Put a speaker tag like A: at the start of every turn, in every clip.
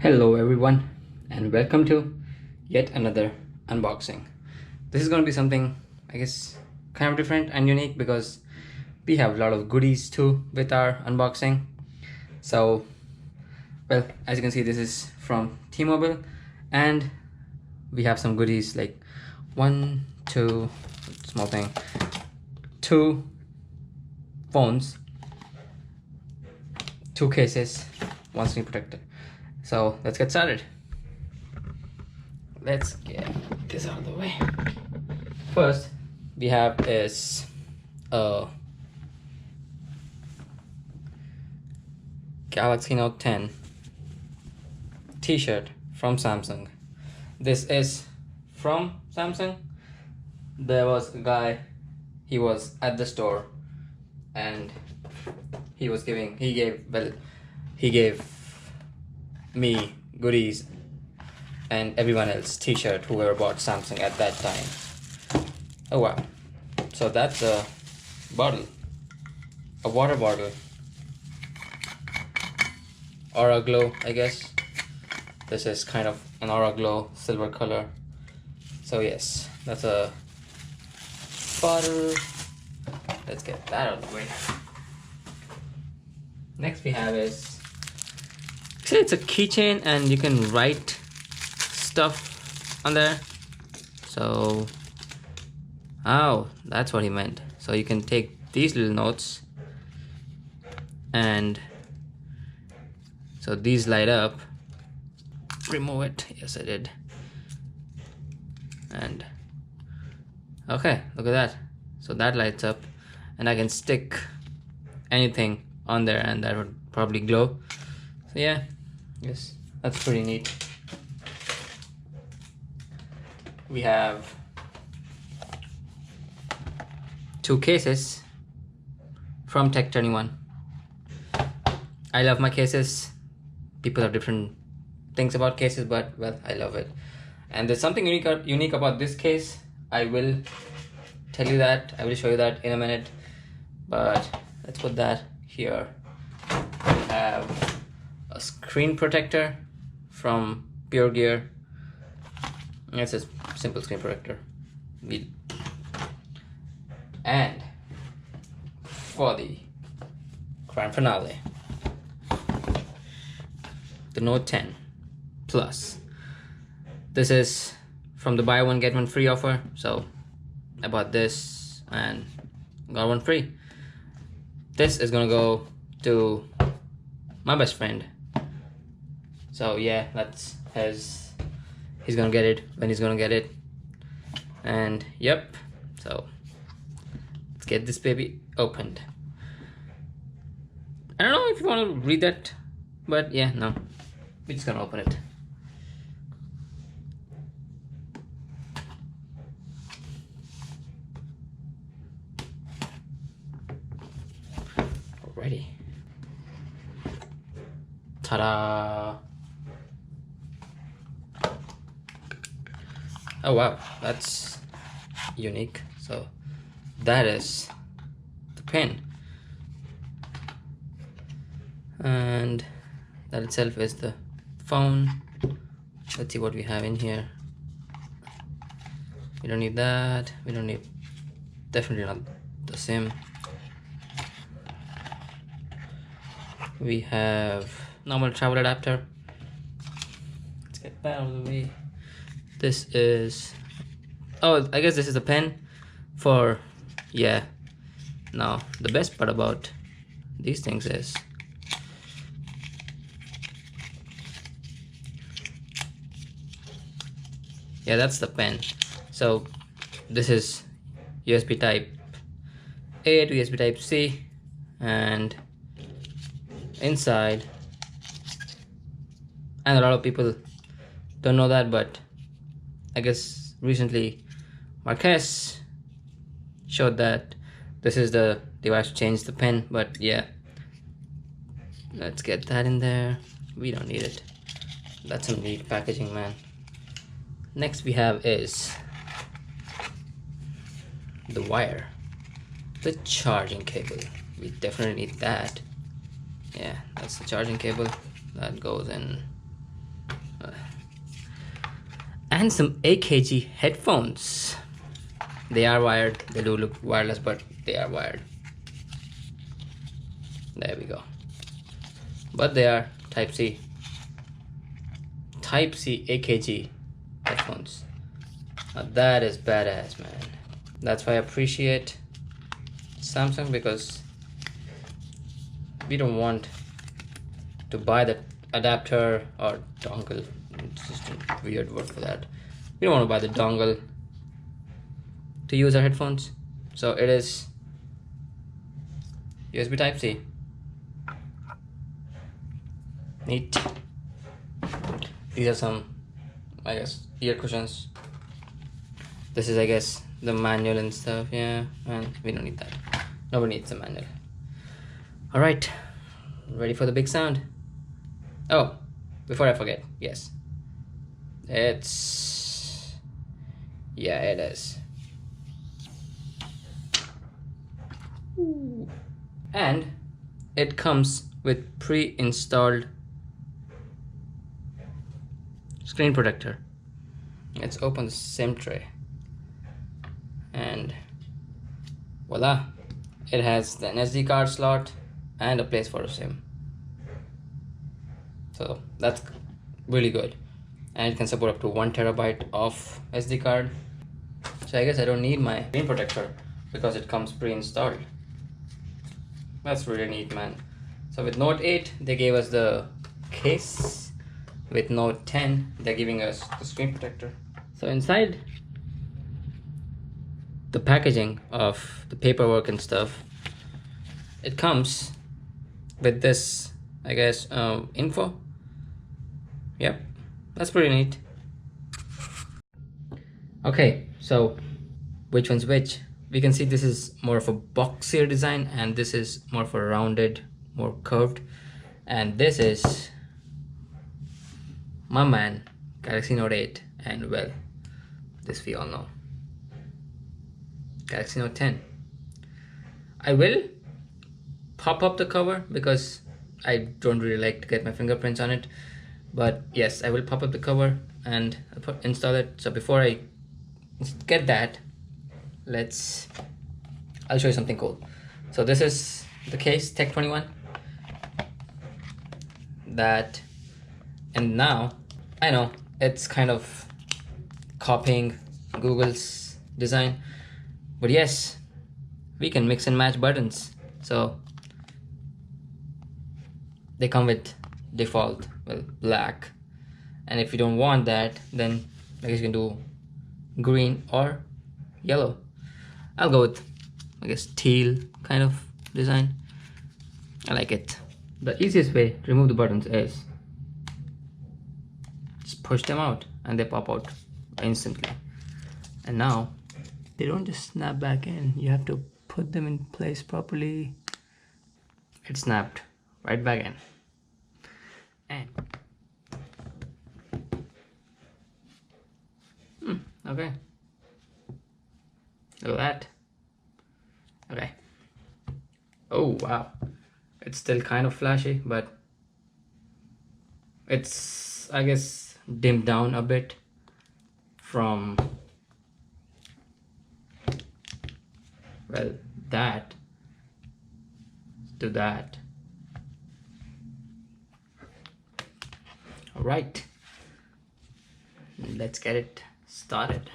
A: Hello everyone, and welcome to yet another unboxing. This is going to be something, I guess, kind of different and unique because we have a lot of goodies too with our unboxing. So, well, as you can see, this is from T-Mobile, and we have some goodies like two phones, two cases, one screen protector. So let's get started. Let's get this out of the way. First we have is a Galaxy Note 10 t-shirt from Samsung. This is from Samsung. There was a guy, he was at the store and he gave me goodies and everyone else t-shirt whoever bought Samsung at that time. Oh wow. So that's a bottle, a water bottle, Aura Glow, I guess. This is kind of an Aura Glow silver color. So yes, that's a bottle. Let's get that out of the way. Next we have is, it's a keychain and you can write stuff on there. So, oh, that's what he meant. So you can take these little notes and so these light up. Remove it. Yes, I did. And okay, look at that. So that lights up and I can stick anything on there and that would probably glow. So yeah, yes, that's pretty neat. We have two cases from Tech21. I love my cases. People have different things about cases, but well, I love it. And there's something unique about this case. I will tell you that. I will show you that in a minute. But let's put that here. We have a screen protector from Pure Gear. It's a simple screen protector. And for the grand finale, the Note 10 Plus. This is from the buy one get one free offer. So I bought this and got one free. This is gonna go to my best friend. So yeah, that's he's gonna get it when he's gonna get it. And yep, so let's get this baby opened. I don't know if you want to read that, but yeah, no, we're just gonna open it. Alrighty. Ta-da! Oh wow, that's unique. So that is the pen, and that itself is the phone. Let's see what we have in here. We don't need that. We don't need, definitely not the SIM. We have normal travel adapter. Let's get that out of the way. This is, oh, I guess this is a pen for, yeah. Now the best part about these things is yeah, that's the pen. So this is USB type A to USB type C, and inside, and a lot of people don't know that, but I guess recently Marquez showed that this is the device to change the pen. But yeah, let's get that in there. We don't need it. That's some neat packaging, man. Next we have is the wire, the charging cable. We definitely need that. Yeah, that's the charging cable that goes in And some AKG headphones. They are wired. They do look wireless, but they are wired. There we go. But they are Type-C AKG headphones. Now that is badass, man. That's why I appreciate Samsung, because we don't want to buy the adapter or dongle. It's just a weird word for that. We don't want to buy the dongle to use our headphones. So it is USB Type-C. Neat. These are some, I guess, ear cushions. This is, I guess, the manual and stuff. Yeah, and we don't need that. Nobody needs a manual. All right, ready for the big sound. Oh, before I forget, yes, it is. Ooh. And it comes with pre-installed screen protector. Let's open the SIM tray, and voila, it has an SD card slot and a place for a SIM. So that's really good, and it can support up to 1 terabyte of SD card. So I guess I don't need my screen protector because it comes pre-installed. That's really neat, man. So with Note 8 they gave us the case. With Note 10 they're giving us the screen protector. So inside the packaging of the paperwork and stuff, it comes with this, I guess, info. Yep, that's pretty neat. Okay, so which one's which? We can see this is more of a boxier design, and this is more of a rounded, more curved, and this is my man, Galaxy Note 8, and well, this we all know, Galaxy Note 10. I will pop up the cover because I don't really like to get my fingerprints on it, but yes, I will pop up the cover and install it. So before I get that, I'll show you something cool. So this is the case, Tech 21. And now I know it's kind of copying Google's design, but yes, we can mix and match buttons. So they come with default, well, black, and if you don't want that, then I guess you can do green or yellow. I'll go with, I guess, teal kind of design. I like it. The easiest way to remove the buttons is just push them out and they pop out instantly. And now they don't just snap back in, you have to put them in place properly. It snapped right back in. And okay, look at that. Okay. Oh wow, it's still kind of flashy, but it's, I guess, dimmed down a bit from, well, that to that. All right, let's get it started.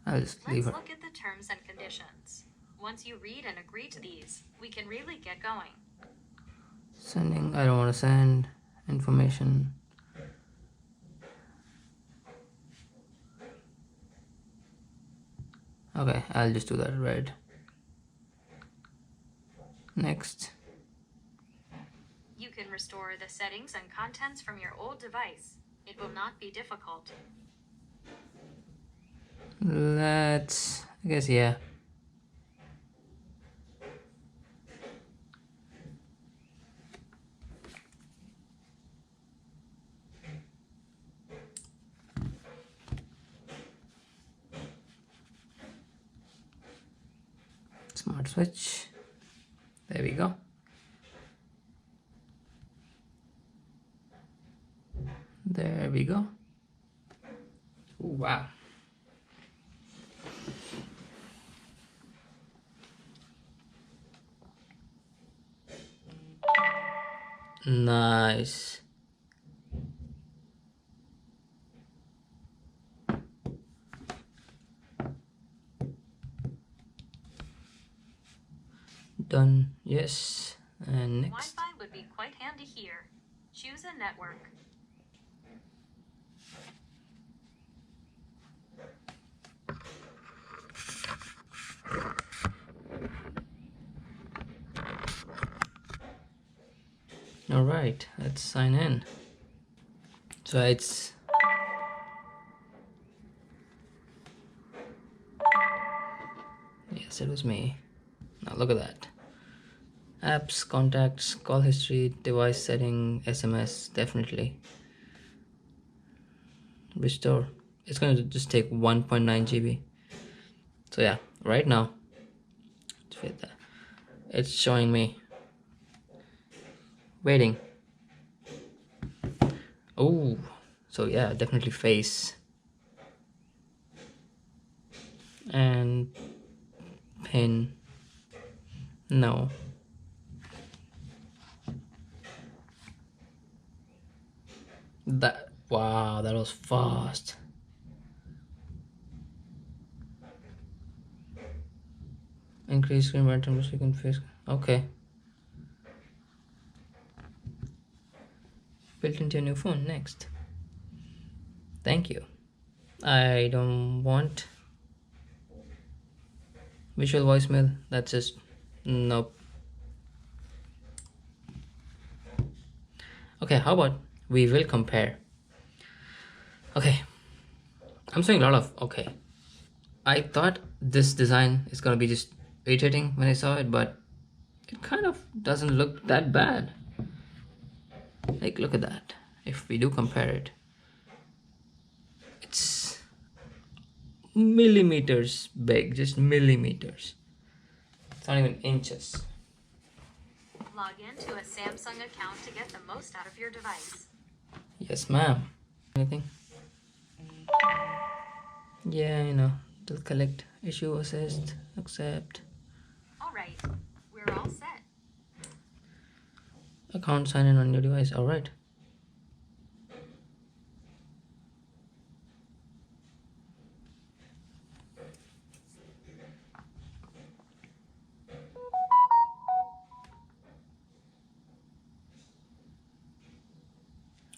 A: I'll just leave her.
B: Let's look at the terms and conditions. Once you read and agree to these, we can really get going.
A: Sending, I don't want to send information. Okay, I'll just do that red. Next.
B: You can restore the settings and contents from your old device. It will not be difficult.
A: Let's, I guess, yeah. Smart switch. There we go. There we go. Ooh, wow. Nice. Done. Yes. And next.
B: Wi-Fi would be quite handy here. Choose a network.
A: All right, let's sign in. So it's yes, it was me. Now look at that. Apps, contacts, call history, device setting, SMS, definitely. Restore. It's going to just take 1.9 GB. So yeah, right now, it's showing me waiting. Oh, so yeah, definitely face and pin. No. That, wow, that was fast. Increase screen momentum so you can face. Okay. Built into your new phone. Next. Thank you. I don't want visual voicemail. That's just nope. Okay, how about we will compare. Okay, I'm saying a lot of okay. I thought this design is gonna be just irritating when I saw it, but it kind of doesn't look that bad. Like, look at that. If we do compare it, it's millimeters big, just millimeters. It's not even inches.
B: Log into a Samsung account to get the most out of your device.
A: Yes, ma'am. Anything? Yeah, you know, they'll collect, issue, assist, accept.
B: All right, we're all set.
A: Account sign in on your device. All right.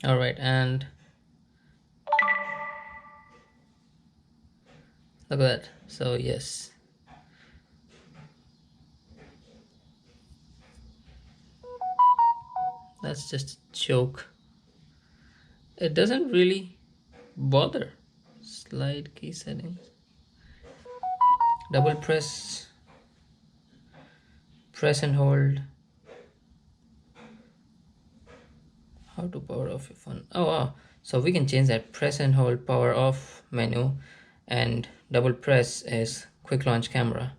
A: All right, and look at that. So yes. That's just a joke. It doesn't really bother. Slide key settings. Double press. Press and hold. How to power off your phone. Oh wow. So we can change that. Press and hold power off menu, and double press is quick launch camera.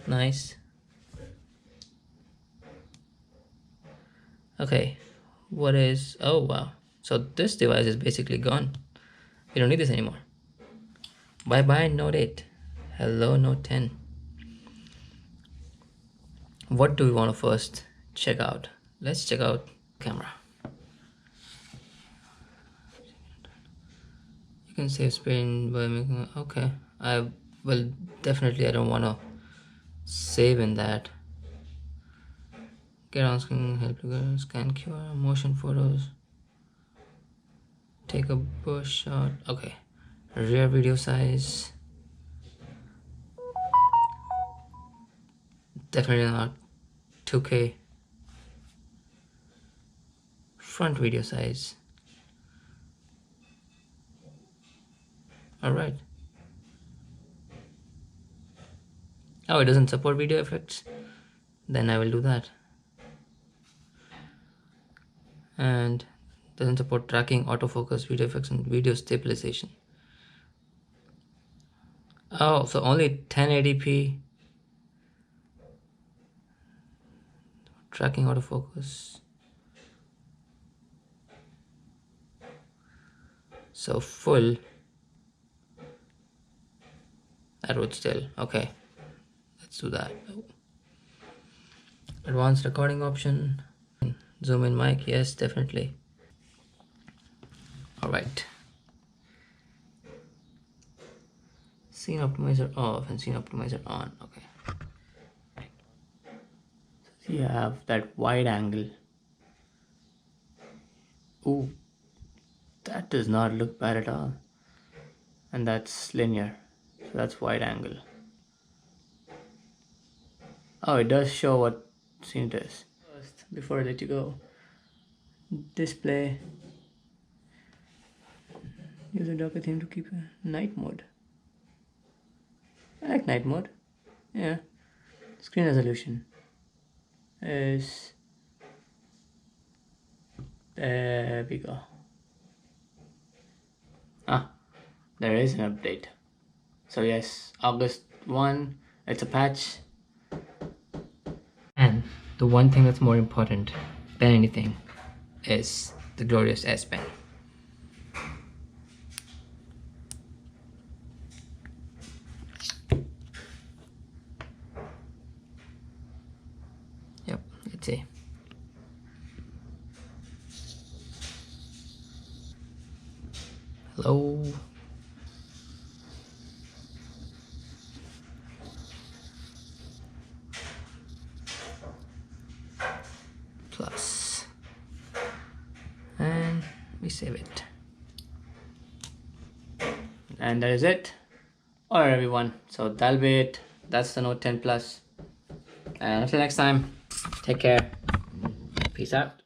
A: Nice. Okay, what is, oh wow, so this device is basically gone. We don't need this anymore. Bye bye Note 8. Hello Note 10. What do we want to first check out? Let's check out camera. You can save screen by making, okay, I will definitely, I don't want to save in that. Get on screen, help you scan QR, motion photos, take a bush shot. Okay, rear video size, definitely not 2K. Front video size. All right. Oh, it doesn't support video effects. Then I will do that. And doesn't support tracking, autofocus, video effects, and video stabilization. Oh, so only 1080p tracking autofocus. So full, that would still, okay, let's do that. Advanced recording option, zoom in mic, yes, definitely. All right, scene optimizer off and scene optimizer on. Okay, so you have that wide angle. Ooh, that does not look bad at all. And that's linear, so that's wide angle. Oh, it does show what scene it is. First, before I let you go, display, use a Docker theme to keep a night mode. I like night mode. Yeah. Screen resolution is, there we go. Ah, there is an update. So yes, August 1, it's a patch. And the one thing that's more important than anything is the glorious S Pen. Yep, let's see. Hello. Plus. And we save it. And that is it. Alright everyone, so that'll be it. That's the Note 10 Plus. And until next time, take care. Peace out.